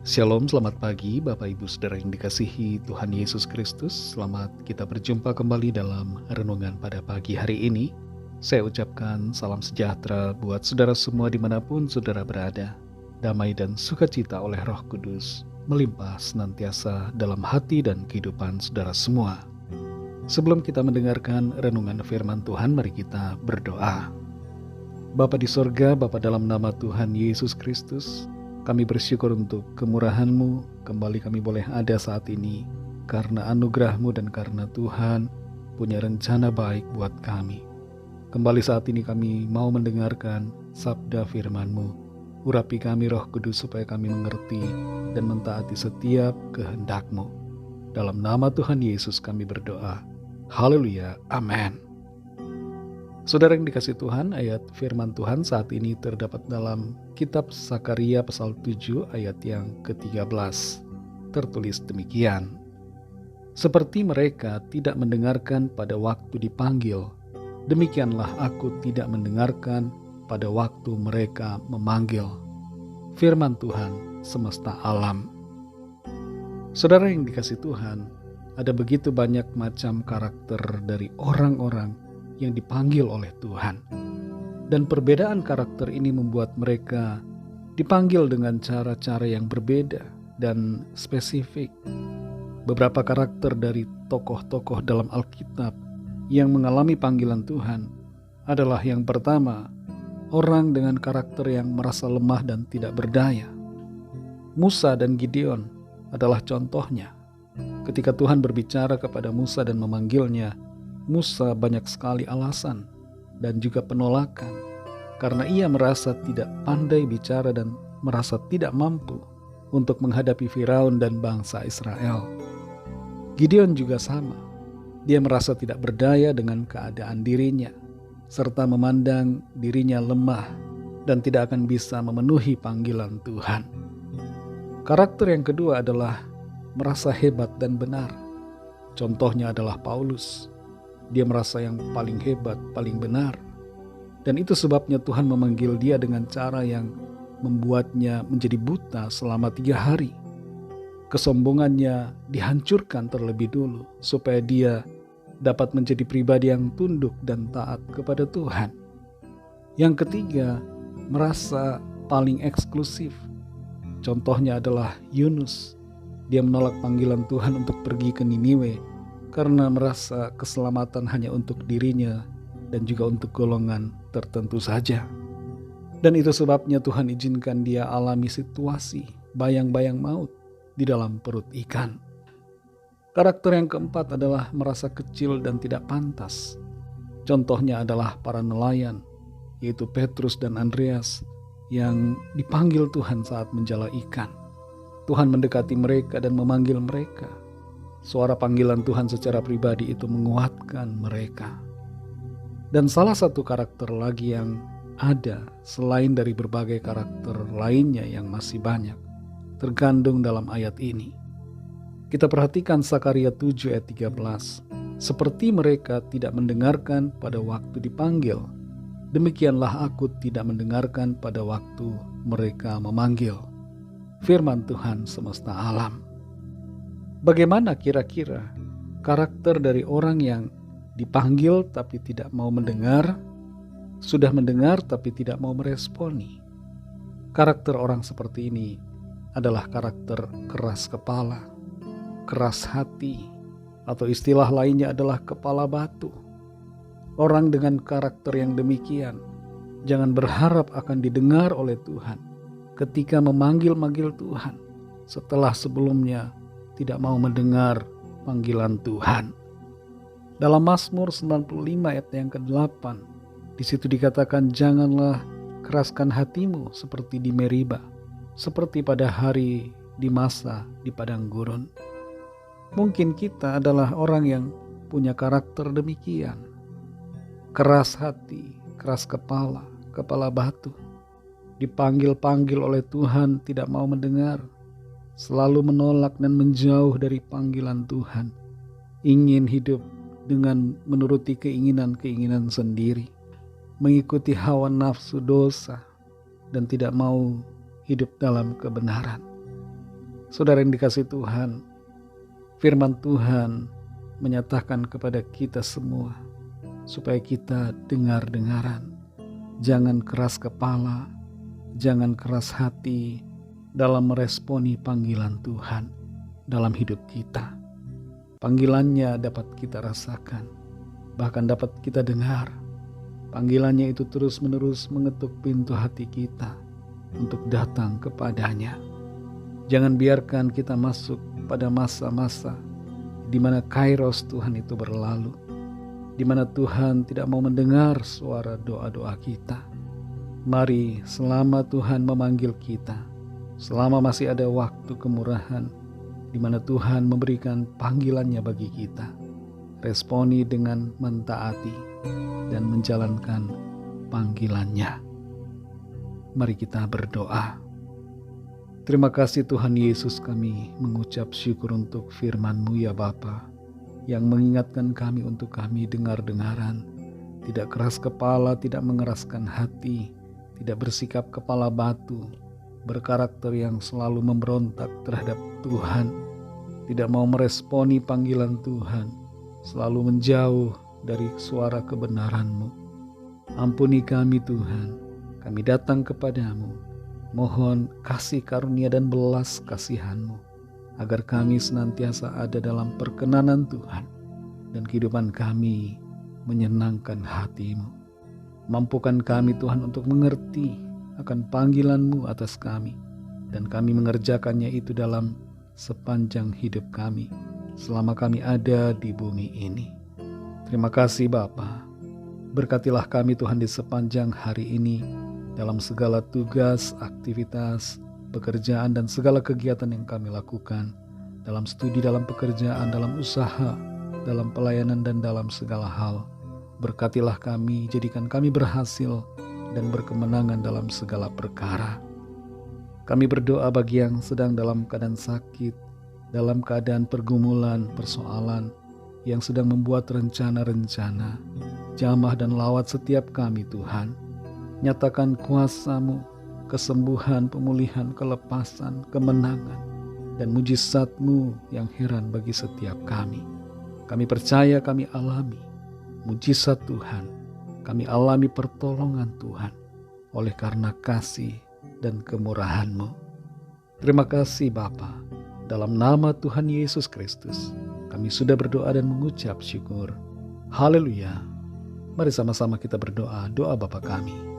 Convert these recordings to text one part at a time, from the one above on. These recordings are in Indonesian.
Shalom, selamat pagi Bapak Ibu Saudara yang dikasihi Tuhan Yesus Kristus. Selamat kita berjumpa kembali dalam renungan pada pagi hari ini. Saya ucapkan salam sejahtera buat saudara semua dimanapun saudara berada. Damai dan sukacita oleh Roh Kudus melimpah senantiasa dalam hati dan kehidupan saudara semua. Sebelum kita mendengarkan renungan firman Tuhan, mari kita berdoa. Bapa di sorga, Bapa dalam nama Tuhan Yesus Kristus, kami bersyukur untuk kemurahan-Mu, kembali kami boleh ada saat ini, karena anugerah-Mu dan karena Tuhan punya rencana baik buat kami. Kembali saat ini kami mau mendengarkan sabda firman-Mu. Urapi kami Roh Kudus supaya kami mengerti dan mentaati setiap kehendak-Mu. Dalam nama Tuhan Yesus kami berdoa. Haleluya, amin. Saudara yang dikasih Tuhan, ayat firman Tuhan saat ini terdapat dalam kitab Sakaria pasal 7 ayat yang ke-13. Tertulis demikian. Seperti mereka tidak mendengarkan pada waktu dipanggil, demikianlah aku tidak mendengarkan pada waktu mereka memanggil. Firman Tuhan semesta alam. Saudara yang dikasih Tuhan, ada begitu banyak macam karakter dari orang-orang yang dipanggil oleh Tuhan. Dan perbedaan karakter ini membuat mereka dipanggil dengan cara-cara yang berbeda dan spesifik. Beberapa karakter dari tokoh-tokoh dalam Alkitab yang mengalami panggilan Tuhan adalah yang pertama, orang dengan karakter yang merasa lemah dan tidak berdaya. Musa dan Gideon adalah contohnya. Ketika Tuhan berbicara kepada Musa dan memanggilnya, Musa banyak sekali alasan dan juga penolakan karena ia merasa tidak pandai bicara dan merasa tidak mampu untuk menghadapi Firaun dan bangsa Israel. Gideon juga sama. Dia merasa tidak berdaya dengan keadaan dirinya serta memandang dirinya lemah dan tidak akan bisa memenuhi panggilan Tuhan. Karakter yang kedua adalah merasa hebat dan benar. Contohnya adalah Paulus. Dia merasa yang paling hebat, paling benar. Dan itu sebabnya Tuhan memanggil dia dengan cara yang membuatnya menjadi buta selama 3 hari. Kesombongannya dihancurkan terlebih dulu supaya dia dapat menjadi pribadi yang tunduk dan taat kepada Tuhan. Yang ketiga, merasa paling eksklusif. Contohnya adalah Yunus. Dia menolak panggilan Tuhan untuk pergi ke Niniwe karena merasa keselamatan hanya untuk dirinya dan juga untuk golongan tertentu saja. Dan itu sebabnya Tuhan izinkan dia alami situasi bayang-bayang maut di dalam perut ikan. Karakter yang keempat adalah merasa kecil dan tidak pantas. Contohnya adalah para nelayan, yaitu Petrus dan Andreas yang dipanggil Tuhan saat menjala ikan. Tuhan mendekati mereka dan memanggil mereka. Suara panggilan Tuhan secara pribadi itu menguatkan mereka. Dan salah satu karakter lagi yang ada selain dari berbagai karakter lainnya yang masih banyak terkandung dalam ayat ini. Kita perhatikan Sakaria 7 ayat 13. Seperti mereka tidak mendengarkan pada waktu dipanggil, demikianlah aku tidak mendengarkan pada waktu mereka memanggil. Firman Tuhan semesta alam. Bagaimana kira-kira karakter dari orang yang dipanggil tapi tidak mau mendengar, sudah mendengar tapi tidak mau meresponi? Karakter orang seperti ini adalah karakter keras kepala, keras hati, atau istilah lainnya adalah kepala batu. Orang dengan karakter yang demikian jangan berharap akan didengar oleh Tuhan ketika memanggil-manggil Tuhan setelah sebelumnya tidak mau mendengar panggilan Tuhan. Dalam Mazmur 95 ayat yang ke-8, di situ dikatakan, janganlah keraskan hatimu seperti di Meriba, seperti pada hari di masa di padang gurun. Mungkin kita adalah orang yang punya karakter demikian. Keras hati, keras kepala, kepala batu. Dipanggil-panggil oleh Tuhan tidak mau mendengar, selalu menolak dan menjauh dari panggilan Tuhan, ingin hidup dengan menuruti keinginan-keinginan sendiri, mengikuti hawa nafsu dosa, dan tidak mau hidup dalam kebenaran. Saudara yang dikasihi Tuhan, firman Tuhan menyatakan kepada kita semua supaya kita dengar-dengaran. Jangan keras kepala, jangan keras hati dalam meresponi panggilan Tuhan dalam hidup kita. Panggilannya dapat kita rasakan, bahkan dapat kita dengar. Panggilannya itu terus-menerus mengetuk pintu hati kita untuk datang kepadanya. Jangan biarkan kita masuk pada masa-masa di mana kairos Tuhan itu berlalu, di mana Tuhan tidak mau mendengar suara doa-doa kita. Mari selama Tuhan memanggil kita, selama masih ada waktu kemurahan, di mana Tuhan memberikan panggilannya bagi kita, responi dengan mentaati dan menjalankan panggilannya. Mari kita berdoa. Terima kasih Tuhan Yesus, kami mengucap syukur untuk firman-Mu ya Bapa, yang mengingatkan kami untuk kami dengar-dengaran, tidak keras kepala, tidak mengeraskan hati, tidak bersikap kepala batu, berkarakter yang selalu memberontak terhadap Tuhan, tidak mau meresponi panggilan Tuhan, selalu menjauh dari suara kebenaran-Mu. Ampuni kami Tuhan, kami datang kepadamu. Mohon kasih karunia dan belas kasihan-Mu, agar kami senantiasa ada dalam perkenanan Tuhan, dan kehidupan kami menyenangkan hati-Mu. Mampukan kami Tuhan untuk mengerti akan panggilan-Mu atas kami, dan kami mengerjakannya itu dalam sepanjang hidup kami, selama kami ada di bumi ini. Terima kasih Bapa. Berkatilah kami Tuhan di sepanjang hari ini, dalam segala tugas, aktivitas, pekerjaan, dan segala kegiatan yang kami lakukan, dalam studi, dalam pekerjaan, dalam usaha, dalam pelayanan, dan dalam segala hal. Berkatilah kami, jadikan kami berhasil dan berkemenangan dalam segala perkara. Kami berdoa bagi yang sedang dalam keadaan sakit, dalam keadaan pergumulan, persoalan, yang sedang membuat rencana-rencana, jamah dan lawat setiap kami Tuhan. Nyatakan kuasa-Mu, kesembuhan, pemulihan, kelepasan, kemenangan, dan mujizat-Mu yang heran bagi setiap kami. Kami percaya kami alami mujizat Tuhan, kami alami pertolongan Tuhan, oleh karena kasih dan kemurahan-Mu. Terima kasih Bapa, dalam nama Tuhan Yesus Kristus, kami sudah berdoa dan mengucap syukur. Haleluya. Mari sama-sama kita berdoa, doa Bapa kami.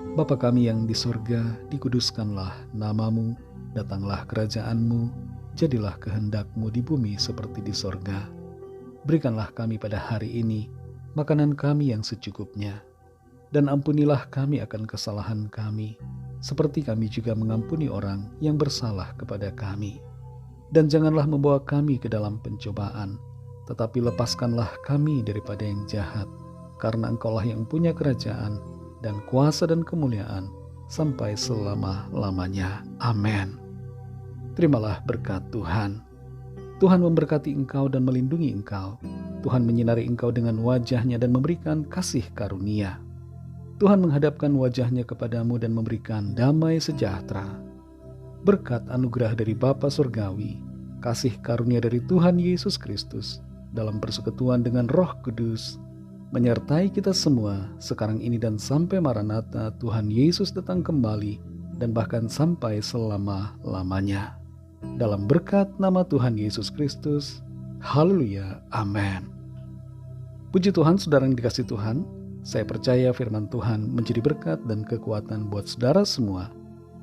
Bapa kami yang di sorga, dikuduskanlah nama-Mu, datanglah kerajaan-Mu, jadilah kehendak-Mu di bumi seperti di sorga. Berikanlah kami pada hari ini makanan kami yang secukupnya, dan ampunilah kami akan kesalahan kami, seperti kami juga mengampuni orang yang bersalah kepada kami. Dan janganlah membawa kami ke dalam pencobaan, tetapi lepaskanlah kami daripada yang jahat, karena Engkaulah yang punya kerajaan, dan kuasa dan kemuliaan sampai selama-lamanya. Amin. Terimalah berkat Tuhan. Tuhan memberkati engkau dan melindungi engkau. Tuhan menyinari engkau dengan wajah-Nya dan memberikan kasih karunia. Tuhan menghadapkan wajah-Nya kepadamu dan memberikan damai sejahtera. Berkat anugerah dari Bapa Surgawi, kasih karunia dari Tuhan Yesus Kristus, dalam persekutuan dengan Roh Kudus, menyertai kita semua sekarang ini dan sampai Maranatha Tuhan Yesus datang kembali, dan bahkan sampai selama-lamanya. Dalam berkat nama Tuhan Yesus Kristus. Haleluya. Amin. Puji Tuhan, saudara yang dikasihi Tuhan, saya percaya firman Tuhan menjadi berkat dan kekuatan buat saudara semua,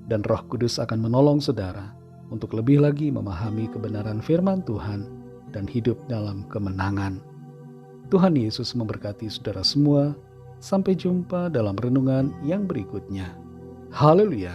dan Roh Kudus akan menolong saudara untuk lebih lagi memahami kebenaran firman Tuhan dan hidup dalam kemenangan. Tuhan Yesus memberkati saudara semua. Sampai jumpa dalam renungan yang berikutnya. Haleluya.